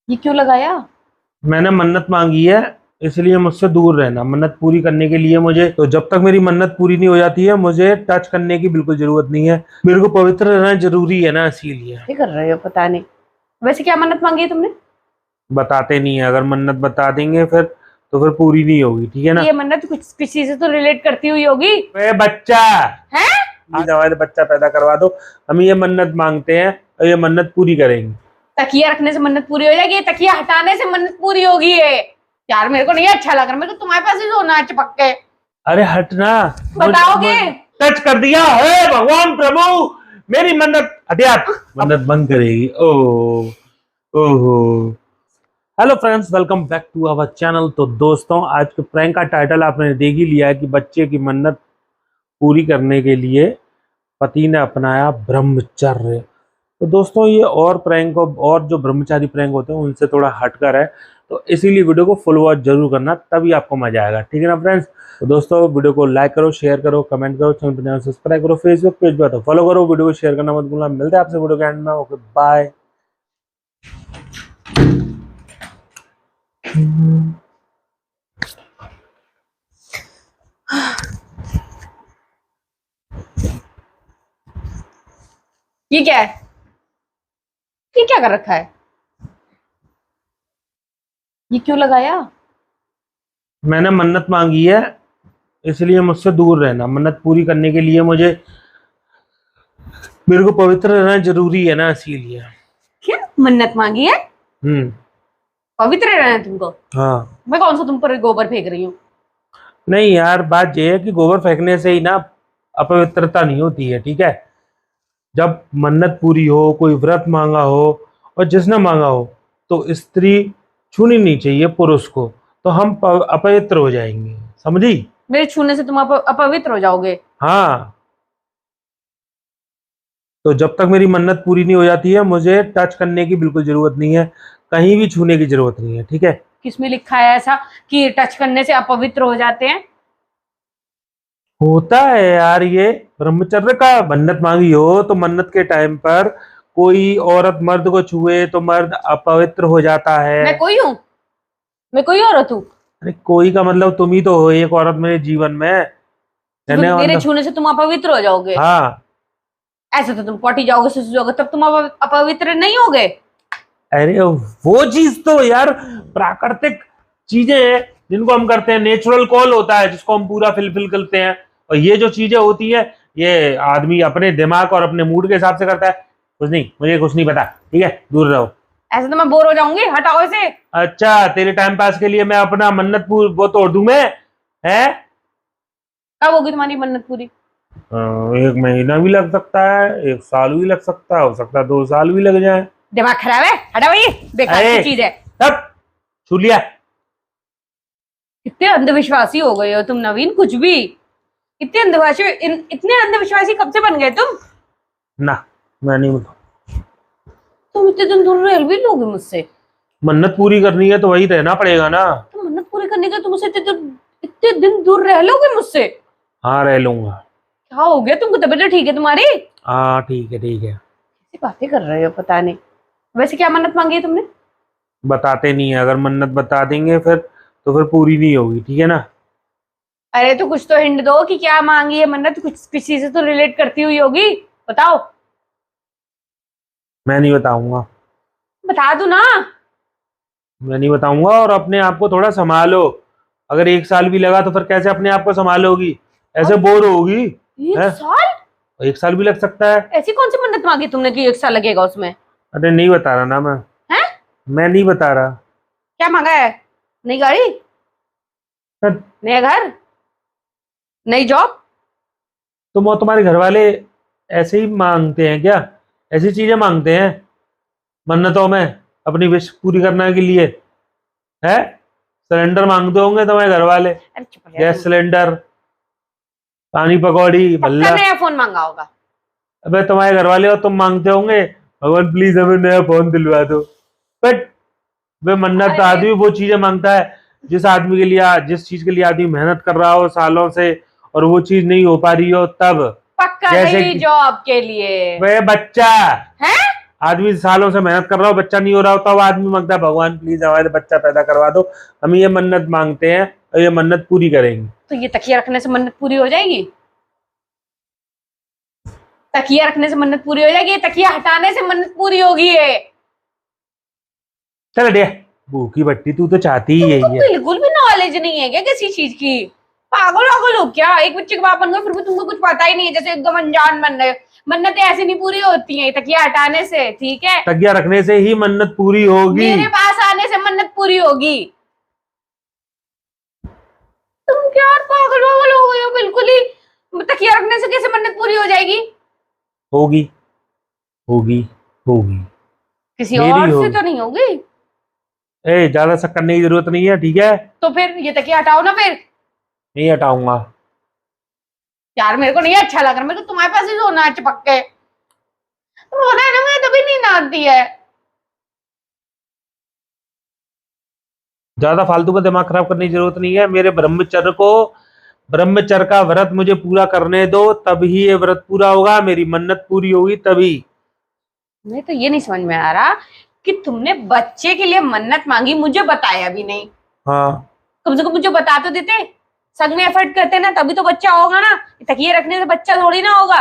ये क्यों लगाया? मैंने मन्नत मांगी है, इसलिए मुझसे दूर रहना। मन्नत पूरी करने के लिए मुझे, तो जब तक मेरी मन्नत पूरी नहीं हो जाती है मुझे टच करने की बिल्कुल जरूरत नहीं है। मेरे को पवित्र रहना जरूरी है ना, इसीलिए। क्या कर रहे हो पता नहीं। वैसे क्या मन्नत मांगी है तुमने? बताते नहीं है, अगर मन्नत बता देंगे फिर तो फिर पूरी नहीं होगी, ठीक है ना। ये मन्नत कुछ किसी से तो रिलेट करती हुई होगी। वे बच्चा है? हमारे बच्चा पैदा करवा दो, हम ये मन्नत मांगते हैं और ये मन्नत पूरी करेंगे। तकिया रखने से मन्नत पूरी हो जाएगी, तकिया हटाने से मन्नत पूरी होगी है। यार मेरे को नहीं अच्छा लग रहा, मेरे को तुम्हारे पास ही सोना है चिपक के। अरे हटना। बताओगे? टच कर दिया है भगवान प्रभु, मेरी मन्नत हटिया। मन्नत बंद करेगी। ओ ओहो। Hello friends, welcome back to our channel. तो दोस्तों, आज के प्रैंक का टाइटल आपने देख ही लिया है कि बच्चे की मन्नत पूरी करने के लिए पति ने अपनाया ब्रह्मचर्य। तो दोस्तों, ये और प्रैंक और जो ब्रह्मचारी प्रैंक होते हैं उनसे थोड़ा हटकर है, तो इसीलिए वीडियो को फुल वॉच जरूर करना, तभी आपको मजा आएगा, ठीक है ना फ्रेंड्स। तो दोस्तों, वीडियो को लाइक करो, शेयर करो, कमेंट करो, चैनल पर सब्सक्राइब करो, फेसबुक पेज पर तो फॉलो करो, वीडियो को शेयर करना मत भूलना। मिलते हैं आपसे वीडियो के एंड में। Okay bye. ये क्या है? ये क्या कर रखा है? ये क्यों लगाया? मैंने मन्नत मांगी है, इसलिए मुझसे दूर रहना। मन्नत पूरी करने के लिए मेरे को पवित्र रहना जरूरी है ना, इसीलिए। क्या मन्नत मांगी है? हम्म। पवित्र रहना है तुमको? हाँ। मैं कौन सा तुम पर गोबर फेंक रही हूँ? नहीं यार, बात यह है कि गोबर फेंकने से ही ना अपवित्रता नहीं होती है, ठीक है। जब मन्नत पूरी हो, कोई व्रत मांगा हो और जिसने मांगा हो, तो स्त्री छूनी नहीं चाहिए पुरुष को, तो हम अपवित्र हो जाएंगे, समझी। मेरे छूने से तुम अपवित्र हो जाओगे? हाँ, तो जब तक मेरी मन्नत पूरी नहीं हो जाती है मुझे टच करने की बिल्कुल जरूरत नहीं है, कहीं भी छूने की जरूरत नहीं है, ठीक है। किसमें लिखा है ऐसा कि टच करने से अपवित्र हो जाते हैं? होता है यार, ये ब्रह्मचर्य का। मन्नत मांगी हो तो मन्नत के टाइम पर कोई औरत मर्द को छुए तो मर्द अपवित्र हो जाता है। मैं कोई हूँ? मैं कोई औरत हूँ? अरे कोई का मतलब तुम ही तो हो, एक औरत मेरे जीवन में रहने मेरे मतलब। छूने से तुम अपवित्र हो जाओगे? हाँ। ऐसे तो तुम पॉटी जाओगे, सुसु जाओगे, तब तुम अपवित्र नहीं होगे? अरे वो चीज तो यार प्राकृतिक चीजें हैं जिनको हम करते हैं, नेचुरल कॉल होता है जिसको हम पूरा फिलफिल करते हैं। और ये जो चीजें होती है ये आदमी अपने दिमाग और अपने मूड के हिसाब से करता है। कुछ नहीं, मुझे कुछ नहीं पता, ठीक है, दूर रहो। ऐसे तो मैं बोर हो जाऊंगी, हटाओ इसे। अच्छा, तेरे टाइम पास के लिए मैं अपना मन्नत वो तोड़ दूं मैं? है? कब होगी तुम्हारी मन्नत पूरी? 1 महीना भी लग सकता है, 1 साल भी लग सकता है, हो सकता है 2 साल भी लग जाए। दिमाग खराब है, हटाओ, ये बेकार की चीज है। तब छू लिया। कितने अंधविश्वासी हो गए हो तुम नवीन, कुछ भी। इतने अंधविश्वासी कब से बन गए तुम? ना, मैं नहीं बताऊं। तुम इतने दिन दूर रह भी लोगे मुझसे? मन्नत पूरी करनी है तो वही रहना पड़ेगा ना। तुम मन्नत पूरी करने के तुम मुझसे इतने दिन दूर रह लोगे मुझसे? हाँ, रह लूंगा। क्या हो गया तुमको? तबीयत ठीक है तुम्हारी? हाँ ठीक है, ठीक है। कैसी बातें कर रहे हो पता नहीं। वैसे क्या मन्नत मांगी है तुमने? बताते नहीं है, अगर मन्नत बता देंगे फिर तो फिर पूरी नहीं होगी, ठीक है ना। अरे तो कुछ तो हिंट दो कि क्या मांगी है मन्नत, कुछ किसी से तो रिलेट करती हुई होगी, बताओ। मैं नहीं बताऊंगा। बता दो ना। मैं नहीं बताऊंगा, और अपने आप को थोड़ा संभालो। अगर 1 साल भी लगा तो फिर कैसे अपने आप को संभालोगी? ऐसे बोर होगी। 1 साल? 1 साल भी लग सकता है। ऐसी कौन सी मन्नत मांगी तुमने कि 1 साल लगेगा उसमें? अरे नहीं बता रहा ना मैं। हैं? मैं नहीं बता रहा। क्या मांगा है? नई गाड़ी? नया घर? नई जॉब? तुम्हारे घर वाले ऐसे ही मांगते हैं क्या? ऐसी चीजें मांगते हैं मन्नतों में अपनी विश पूरी करने के लिए? है? सिलेंडर मांगते होंगे तुम्हारे घर वाले, अरे चुप रह गैस तुम। सिलेंडर, पानी पकौड़ी, पक्का भल्ला। नया फोन मांगा होगा। अबे तुम्हारे घर वाले हो, तुम मांगते होंगे भगवान प्लीज हमें नया फोन दिलवा दो। बट वे मन्नत अरे आदमी वो चीजें मांगता है जिस चीज के लिए आदमी मेहनत कर रहा हो सालों से, और वो चीज नहीं हो पा रही हो तब। पक्का जैसे नई कि जॉब के लिए। वे बच्चा हैं? आदमी सालों से मेहनत कर रहा हो, बच्चा नहीं हो रहा होता, वो आदमी मांगता है भगवान प्लीज हमारे बच्चा पैदा करवा दो, हम ये मन्नत मांगते हैं और ये मन्नत पूरी करेंगे। तो ये तकिया रखने से मन्नत पूरी हो जाएगी? तकिया रखने से मन्नत पूरी हो जाएगी? तकिया हटाने से मन्नत पूरी होगी है? चल डिया, भूखी बट्टी तू तो चाहती ही तुमको यही है। बिल्कुल भी नॉलेज नहीं है क्या किसी चीज की? पागल वागल हो क्या? एक बच्चे के बाप बन गए फिर भी तुमको कुछ पता ही नहीं है, जैसे एकदम अनजान बन रहे हो। मन्नतें ऐसे नहीं पूरी होती हैं तकिया हटाने से, ठीक है? तकिया रखने से ही मन्नत पूरी होगी। मेरे पास आने से मन्नत पूरी होगी? तुम क्या यार पागल वागल हो गए हो बिल्कुल ही। तकिया रखने से कैसे मन्नत पूरी हो जाएगी? होगी होगी होगी। किसी मेरी और से होगी। तो नहीं होगी? ए ज्यादा शक करने की जरूरत नहीं है, ठीक है? तो फिर ये तकिया हटाओ ना फिर। नहीं हटाऊंगा। यार मेरे को नहीं अच्छा लग रहा, मेरे को तुम्हारे पास ही सोना है चिपक के। तुम पता है ना मुझे तभी नींद आती है। ज्यादा फालतू का दिमाग खराब करने की जरूरत नहीं है। मेरे ब्रह्मचर्य का व्रत मुझे पूरा करने दो, तभी ये व्रत पूरा होगा, मेरी मन्नत पूरी होगी तभी। मुझे तो ये नहीं समझ में आ रहा कि तुमने बच्चे के लिए मन्नत मांगी, मुझे बताया भी नहीं। हाँ कम से कम मुझे बता तो देते। संग में एफर्ट करते ना तभी तो बच्चा होगा ना, तकिए रखने से बच्चा थोड़ी ना होगा।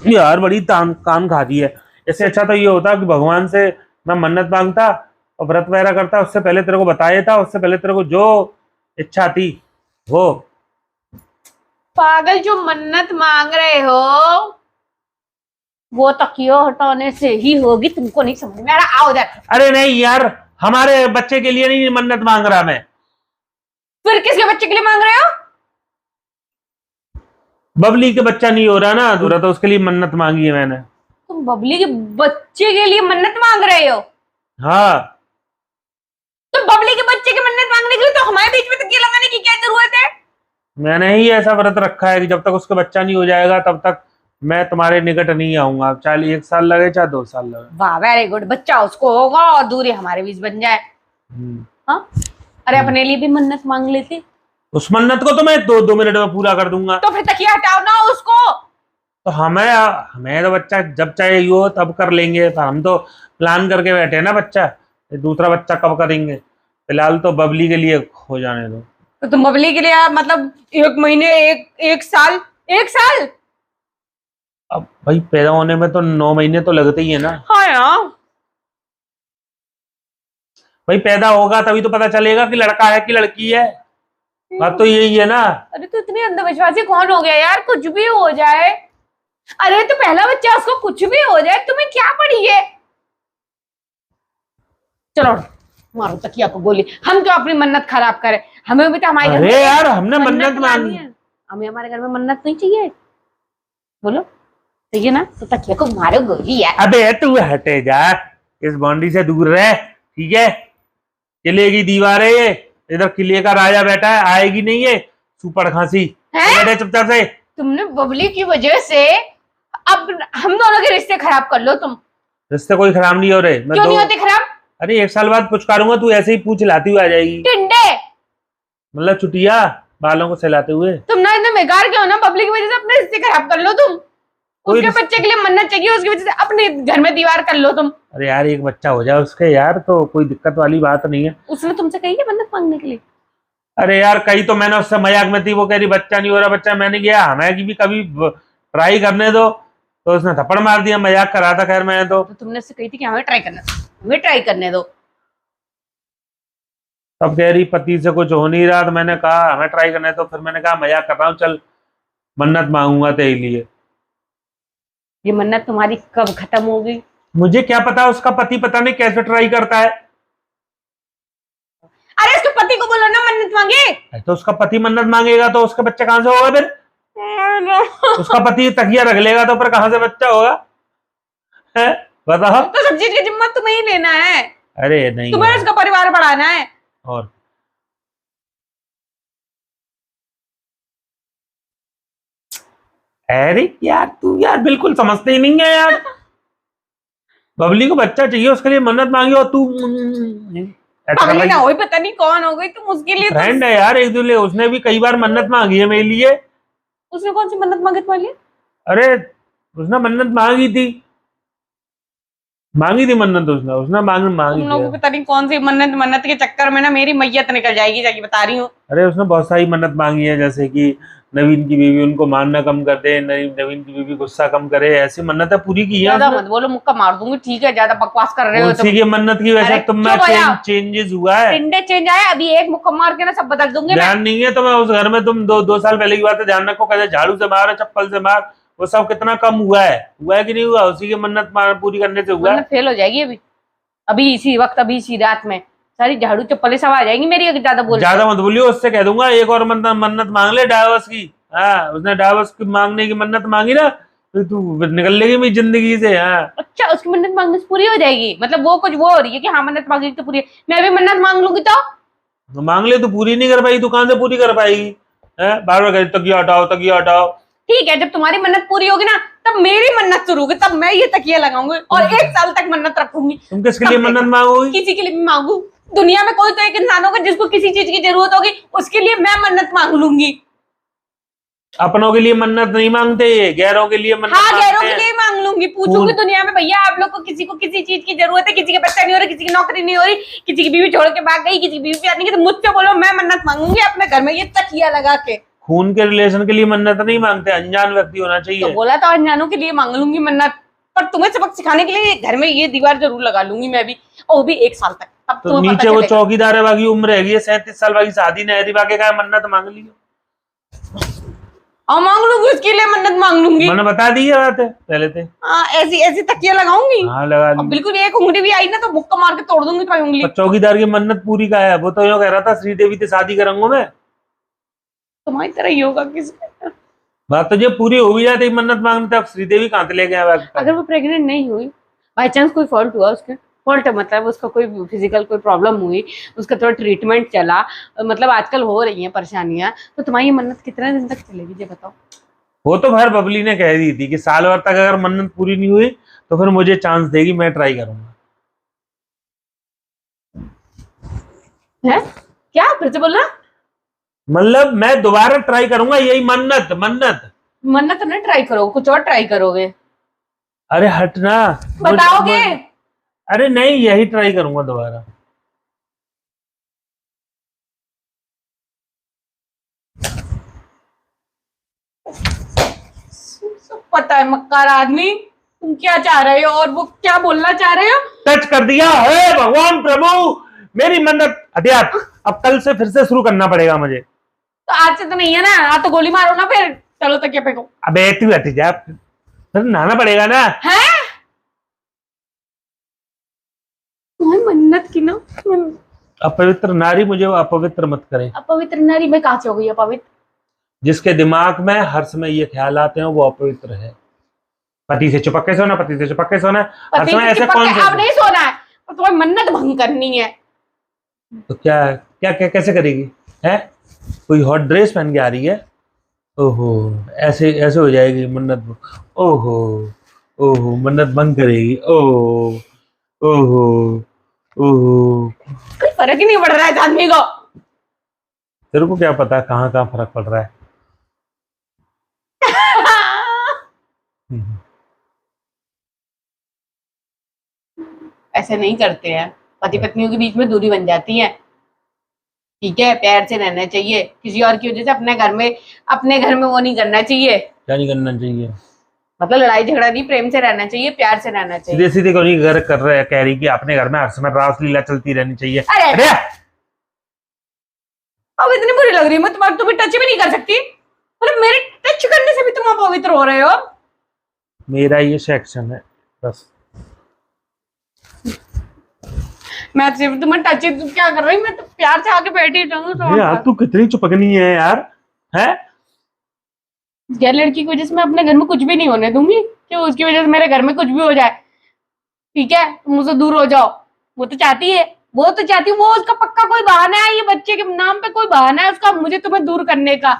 यार बड़ी कान खा दी है। इससे अच्छा तो ये होता कि भगवान से मैं मन्नत मांगता और व्रत वगैरह करता, उससे पहले तेरे को बता देता, उससे पहले तेरे को जो इच्छा थी वो। पागल, जो मन्नत मांग रहे हो वो तकिया हटाने से ही होगी, तुमको नहीं समझ में आ रहा? आओ इधर। अरे नहीं यार, हमारे बच्चे के लिए नहीं मन्नत मांग रहा मैं। फिर किसके बच्चे के लिए मांग रहे हो? बबली के बच्चा नहीं हो रहा ना दूरा, तो उसके लिए मन्नत मांगी है मैंने। तुम बबली के बच्चे के लिए मन्नत मांग रहे हो? हाँ। तो बबली के बच्चे की मन्नत मांगने के लिए तो हमारे बीच में तकिया लगाने की क्या जरूरत है? मैंने ही ऐसा व्रत रखा है कि जब तक उसका बच्चा नहीं हो जाएगा तब तक मैं तुम्हारे निकट नहीं आऊंगा, चाहे 1 साल लगे चाहे 2 साल लगे। वाह वेरी गुड, बच्चा उसको होगा और दूरी हमारे बीच बन जाए। हाँ, अरे अपने लिए भी मन्नत मांग लेती। उस मन्नत को तो मैं 2 मिनट में पूरा कर दूंगा। तो फिर तकिया हटाओ ना उसको। तो हमें हमें तो बच्चा जब चाहिए हो तब कर लेंगे, तो हम तो प्लान करके बैठे हैं ना बच्चा, ये दूसरा बच्चा कब करेंगे। फिलहाल तो बबली के लिए हो जाने दो। तो तुम बबली के लिए मतलब 1 महीने, एक साल, 1 साल? अब भाई पैदा होने में तो 9 महीने तो लगते ही है ना। हाँ यार। भाई पैदा होगा तभी तो पता चलेगा कि लड़का है कि लड़की है, बात तो यही है ना। अरे तो इतनी अंधविश्वासी कौन हो गया यार, कुछ भी हो जाए। अरे तो पहला बच्चा, उसको कुछ भी हो जाए, तुम्हें क्या पड़ी है? चलो मारो तकिया को गोली, हम क्यों अपनी मन्नत खराब करें? हमें भी तो हमारे घर में अरे यार हमने मन्नत मांगी है। हमें हमारे घर में मन्नत नहीं चाहिए? बोलो चाहिए ना, तो तकिया को मारो गोली यार। अबे तू हटे जा, इस बाउंड्री से दूर रह, ठीक है? किले की दीवार है ये, इधर किले का राजा बैठा है, आएगी नहीं ये सुपड़ खांसी। बैठे चुपचाप से। तुमने बबली की वजह से अब हम दोनों के रिश्ते खराब कर लो तुम। रिश्ते कोई खराब नहीं हो रहे। मैं क्यों नहीं होते खराब? अरे 1 साल बाद पुचकारूंगा, तू ऐसे ही पूछ लाती हुई आ जाएगी। टिंडे, मतलब चुटिया बालों को सहलाते हुए। तुम ना इतना बेकार क्यों ना, बबली की वजह से अपने रिश्ते खराब कर लो तुम। उसके बच्चे के लिए मन्नत चाहिए, उसकी वजह से अपने घर में दीवार कर लो तुम। अरे यार एक बच्चा हो जाए उसके यार, तो कोई दिक्कत वाली बात नहीं है। उसने तुमसे कही है मन्नत मांगने के लिए? अरे यार कही तो मैंने उससे मजाक में थी, वो कह रही बच्चा नहीं हो रहा बच्चा। मैंने किया हमें की भी कभी ट्राई करने दो, तो उसने थप्पड़ मार दिया, मजाक कर रहा था। खैर मैं तो तुमने उससे कही थी कि हमें ट्राई करना, हमें ट्राई करने दो। तब कह रही पति से कुछ हो नहीं रहा, तो मैंने कहा हमें ट्राई करने दो। फिर मैंने कहा मजाक कर रहा हूँ, चल मन्नत मांगूंगा तेरे लिए। ये मन्नत तुम्हारी कब खत्म होगी? मुझे क्या पता, उसका पति पता नहीं कैसे ट्राई करता है। अरे उसके पति को बोलो ना मन्नत मांगे। तो उसका पति मन्नत मांगेगा तो उसका बच्चा कहां से होगा फिर? उसका पति तकिया रख लेगा तो फिर कहां से बच्चा होगा? है बताओ। तो सब चीज की जिम्मा तुम्हें ही लेना है। अरे नहीं, तुम्हें उसका परिवार बढ़ाना है। और अरे यार तू यार बिल्कुल समझते ही नहीं है यार। बबली को बच्चा चाहिए, उसके लिए मन्नत मांगी और तू पागल ना हो, पता नहीं कौन हो गई तुम उसके लिए। फ्रेंड है यार एक दूसरे, उसने भी कई बार मन्नत मांगी है मेरे लिए। उसने कौन सी मन्नत मांगी तुम्हारे लिए? अरे उसने मन्नत मांगी थी मांगी थी मन्नत उसने उसने मांगी तुम लोगों थी। को पता नहीं कौन सी मन्नत मन्नत के चक्कर में ना मेरी मैयत निकल जाएगी, जाके बता रही हूँ। अरे उसने बहुत सारी मन्नत मांगी है, जैसे कि नवीन की बीवी उनको मारना कम कर दे, नवीन की बीवी गुस्सा कम करे, ऐसी मन्नतें पूरी की है ज्यादा उसने। मत बोलो, मुक्का मार दूंगी, ठीक है? ज्यादा बकवास कर रहे हो उसी तुम। की मन्नत की वजह अरे से तुम में चुप हो जाओ। चेंजेस हुआ है। टिंडे चेंज आया, अभी एक मुक्का मार के ना सब बदल दूंगी मैं। ध्यान नहीं है तुम्हें उस घर में, तुम 2 साल पहले की बात है, ध्यान रखो, कहते झाड़ू से मार चप्पल से मार, वो सब कितना कम हुआ है कि नहीं हुआ? उसी की मन्नत पूरी करने से हुआ है। मन्नत फेल हो जाएगी अभी, अभी इसी वक्त, अभी इसी रात में सारी झाड़ू चप्पलें सब आ जाएंगी मेरी, अगर ज्यादा बोल ज्यादा मत बोलियो, उससे कह दूंगा एक और मन्नत मन्नत मांग ले डाइवोर्स की। हाँ, उसने डाइवोर्स की मांगने की मन्नत मांगी ना, तो तू निकल लेगी मेरी जिंदगी से। हाँ, अच्छा, उसकी मन्नत मांगने से पूरी हो जाएगी? मतलब वो कुछ वो हो रही है कि हाँ मन्नत मांगी तो पूरी, मैं भी मन्नत मांग लूंगी तो? तो मांग ले, तो पूरी नहीं कर पाई, दुकान से पूरी कर पाएगी। बार बार कहती तकिया हटाओ तकिया हटाओ। ठीक है, जब तुम्हारी मन्नत पूरी होगी ना, तब मेरी मन्नत शुरू होगी, तब मैं ये तकिया लगाऊंगी और 1 साल तक मन्नत रखूंगी। तुम किसके तब लिए मन्नत देखना। मांगोगी? किसी के लिए भी मांगू। दुनिया में कोई तो एक इंसान होगा जिसको किसी चीज की जरूरत होगी, उसके लिए मैं मन्नत मांग लूंगी। अपनों के लिए मन्नत नहीं मांगते, गैरों के लिए मन्नत हाँ, गैरों मांगते के हैं। लिए मांग लूंगी, पूछूंगी दुनिया में, भैया आप लोग को किसी चीज की जरूरत है? किसी का बच्चा नहीं हो रहा, किसी की नौकरी नहीं हो रही, किसी की बीवी छोड़ के भाग गई, किसी की बीवी प्यार नहीं की, तो मुझसे बोलो, मैं मन्नत मांगूंगी अपने घर में ये तकिया लगा के। खून के रिलेशन के लिए मन्नत नहीं मांगते, अनजान व्यक्ति होना तो चाहिए। बोला तो अनजानों के लिए मांग लूंगी मन्नत, पर तुम्हें सबक सिखाने के लिए घर में ये दीवार जरूर लगा लूंगी मैं भी, और वो भी 1 साल तक, तब तो तुम्हें नीचे पता वो चलेगा। चौकीदार है, बाकी उम्र है 37 साल, बाकी शादी नहीं है, बाकी का मन्नत मांग ली। और मांग लूंगी उसके लिए, मन्नत मांग लूंगी। मैंने बता दी है बात है पहले थे। हाँ, ऐसी ऐसी तकिया लगाऊंगी। हाँ लगा और ली। बिल्कुल एक उंगली भी आई ना तो मुक्का मार के तोड़ दूंगी कोई उंगली। पर चौकीदार की मन्नत पूरी का है, वो तो यूं कह रहा था श्रीदेवी से शादी करूंगा मैं। तुम्हारी तरह ही होगा किसी। बात तो जब पूरी हो भी जाती मन्नत मांगते, अब श्रीदेवी कहाँ से ले गया? अगर वो प्रेग्नेंट नहीं हुई, बाई चांस कोई फॉल्ट हुआ उसके, फॉल्ट मतलब उसका कोई फिजिकल कोई प्रॉब्लम हुई, उसका थोड़ा ट्रीटमेंट चला, मतलब आजकल हो रही हैं परेशानियां, तो तुम्हारी ये मन्नत कितने दिन तक चलेगी ये बताओ? वो तो भर बबली ने कह दी थी कि साल भर तक अगर मन्नत पूरी नहीं हुई तो फिर मुझे चांस देगी, मैं ट्राई करूंगा। है क्या? फिर से बोलना। मतलब मैं दोबारा ट्राई करूंगा, यही मन्नत मन्नत। मन्नत नहीं ट्राई करोगे, कुछ और ट्राई करोगे? अरे हटना। बताओगे? अरे नहीं, यही ट्राई करूंगा दोबारा। सब पता है मक्कार आदमी, तुम क्या चाह रहे हो और वो क्या बोलना चाह रहे हो? टच कर दिया है भगवान प्रभु, मेरी मन्नत हटिया। अब कल से फिर से शुरू करना पड़ेगा मुझे। तो आज से तो नहीं है ना, आज तो गोली मारो ना फिर, चलो तकिया फेंको। अबे तू हट जा, फिर नहाना पड़ेगा ना। है तुम्हें मन्नत की ना, अपवित्र नारी मुझे अपवित्र मत करे। अपवित्र नारी मैं कहाँ से हो गई अपवित्र? जिसके दिमाग में हर समय ये ख्याल आते हैं वो अपवित्र है। पति से चिपक के सोना, पति से चिपक के सोना, हर पति समय से ऐसे चिपक कौन के से? अब नहीं सोना है, और तुम्हें मन्नत भंग करनी है। तो क्या क्या क्या कैसे करेगी? है कोई हॉट ड्रेस पहन के आ रही है? ओहो, ऐसे ऐसे हो जाएगी मन्नत। ओहो ओहो, मन्नत भंग करेगी। ओहो ओहो ओहो। कोई फर्क ही नहीं पड़ रहा है इस आदमी को। तेरे को क्या पता कहाँ कहाँ फर्क पड़ रहा है? ऐसे नहीं करते हैं, पति पत्नियों के बीच में दूरी बन जाती है। ठीक है, प्यार से रहना चाहिए, किसी और की वजह से अपने घर में वो नहीं करना चाहिए। क्या नहीं करना चाहिए? मतलब लड़ाई झगड़ा नहीं, प्रेम से रहना चाहिए, प्यार से रहना चाहिए। सीधे सीधे कोई घर कर रहा है, कह रही कि अपने घर में हर समय रासलीला चलती रहनी चाहिए। अरे अरे अब इतनी बुरी लग रही है, मैं तुम्हें टच भी नहीं कर सकती, मतलब मेरे टच करने से भी तुम अपवित्र हो रहे हो। मेरा ये सेक्शन है बस। मैं सिर्फ तुम्हें टच, तुम क्या कर रही, मैं तो प्यार से आके बैठी रहूंगी यार तू कितनी चुपकनी है यार। है गैर लड़की की वजह से मैं अपने घर में कुछ भी नहीं होने दूंगी कि उसकी वजह से मेरे घर में कुछ भी हो जाए। ठीक है, तुम मुझसे दूर हो जाओ। वो तो चाहती है, वो उसका पक्का कोई बहाना है, ये बच्चे के नाम पे कोई बहाना है उसका, मुझे तुम्हें दूर करने का।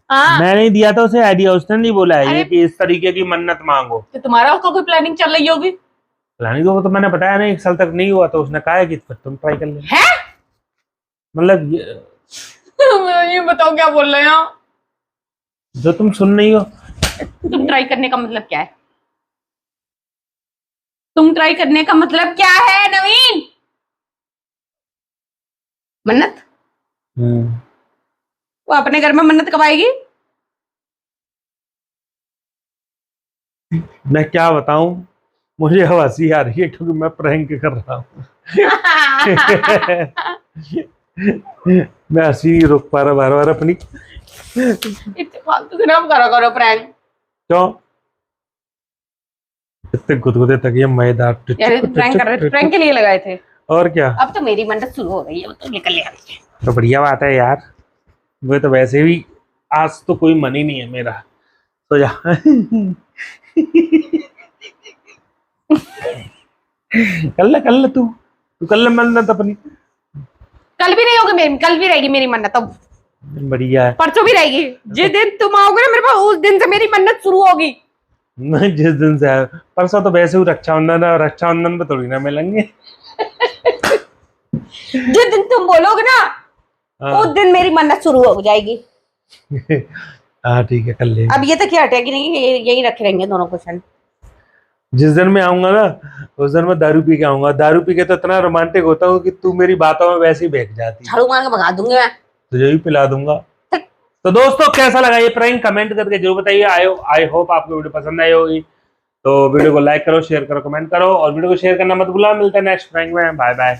हाँ, मैं नहीं दिया था उसे आइडिया, उसने नहीं बोला है ये अरे कि इस तरीके की मन्नत मांगो। तो तुम्हारा उसका कोई प्लानिंग चल रही होगी। प्लानिंग तो मैंने बताया ना, 1 साल तक नहीं हुआ तो उसने कहा है कि फिर तुम ट्राई कर लेना। है मतलब ये बताओ क्या बोल रहे हो? जो तुम सुन नहीं हो। तुम ट्राई करने का मतलब क्या है? तुम ट्राई करने का मतलब क्या है नवीन? मन्नत? वो अपने घर में मन्नत कब आएगी? मैं क्या बताऊं, मुझे अब हंसी आ रही है क्योंकि मैं प्रैंक कर रहा हूँ। मैं हंसी नहीं रोक पा रहा बार बार अपनी। इतने फालतू के नाम करो प्रैंक। क्यों इतने गुदगुदे तक ये मैदान यार प्रैंक कर रहे थे, प्रैंक के लिए लगाए थे। और क्या, अब तो मेरी मन्नत शुरू हो गई है, वो तो निकल आ रही है। तो बढ़िया बात है यार। वो तो वैसे भी आज तो कोई मन ही नहीं है मेरा, तो जा। कर ले तू कर ले मन्नत अपनी। कल भी नहीं होगी मेरी, कल भी रहेगी मेरी मन्नत, अब बढ़िया है। परसों भी रहेगी। जिस दिन तुम आओगे ना मेरे पास, उस दिन से मेरी मन्नत शुरू होगी। नहीं, जिस दिन से आया परसों तो वैसे ही रक्षाबंधन है, और रक्षाबंधन पे थोड़ी ना मिलेंगे। जिस दिन तुम बोलोगे ना, उस दिन मेरी मन्नत शुरू हो जाएगी। हाँ ठीक है, कर ले। अब ये तो क्या हटेगी नहीं, यही रखे रहेंगे दोनों क्वेश्चन। जिस दिन मैं आऊंगा ना, उस दिन मैं दारू पी के आऊंगा। दारू पी के तो इतना रोमांटिक होता हूँ कि तू मेरी बातों में वैसे ही बहक जाती है। झाड़ू मार के भगा दूंगी मैं, तुझे भी पिला दूंगा। तो दोस्तों कैसा लगा ये प्रैंक, कमेंट करके जरूर बताइए। आई होप आपको वीडियो पसंद आई होगी। तो वीडियो को लाइक करो, शेयर करो, कमेंट करो, और वीडियो को शेयर करना मत भूलना। मिलते हैं नेक्स्ट प्रैंक में। Bye bye.